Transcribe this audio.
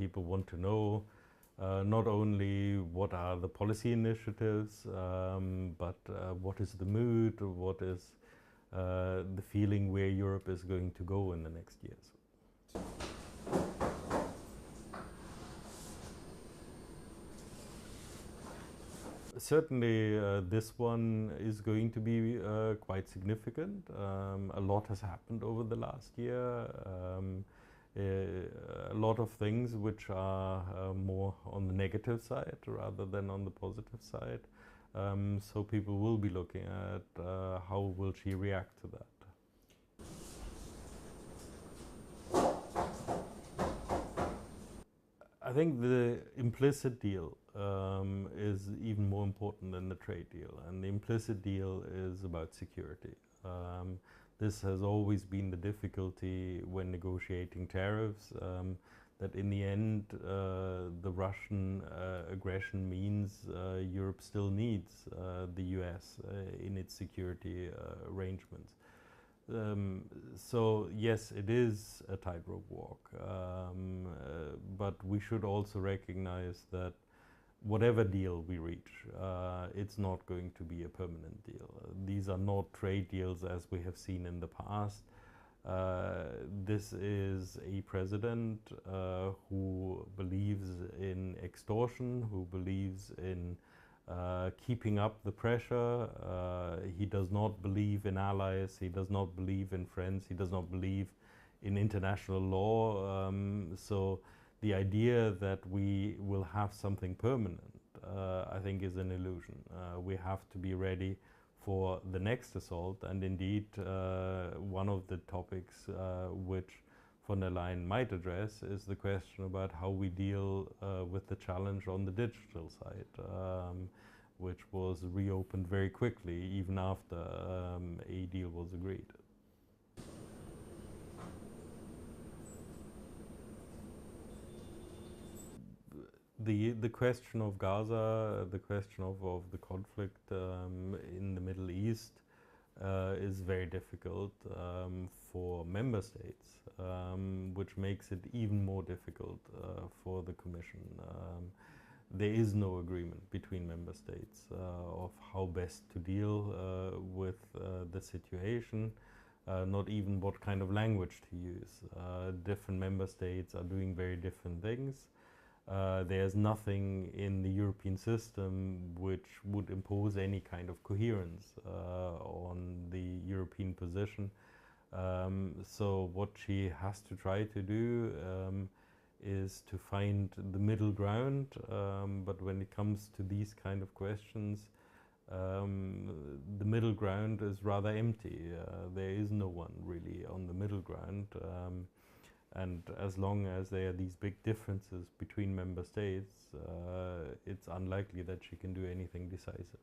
people want to know not only what are the policy initiatives, but what is the mood, what is the feeling where Europe is going to go in the next years. Certainly this one is going to be quite significant. A lot has happened over the last year. A lot of things which are more on the negative side rather than on the positive side. So people will be looking at how will she react to that. I think the implicit deal is even more important than the trade deal, and the implicit deal is about security. This has always been the difficulty when negotiating tariffs, that in the end the Russian aggression means Europe still needs the US in its security arrangements. So yes, it is a tightrope walk, but we should also recognize that whatever deal we reach, it's not going to be a permanent deal. These are not trade deals as we have seen in the past. This is a president who believes in extortion, who believes in keeping up the pressure. He does not believe in allies, he does not believe in friends, he does not believe in international law. So the idea that we will have something permanent, I think, is an illusion. We have to be ready for the next assault, and indeed one of the topics which von der Leyen might address is the question about how we deal with the challenge on the digital side, which was reopened very quickly, even after a deal was agreed. The question of Gaza, the question of the conflict in the Middle East is very difficult for member states, which makes it even more difficult for the Commission. There is no agreement between member states of how best to deal with the situation, not even what kind of language to use. Different member states are doing very different things. There's nothing in the European system which would impose any kind of coherence on the European position. So what she has to try to do is to find the middle ground, but when it comes to these kind of questions, the middle ground is rather empty. There is no one really on the middle ground. And as long as there are these big differences between member states, it's unlikely that she can do anything decisive.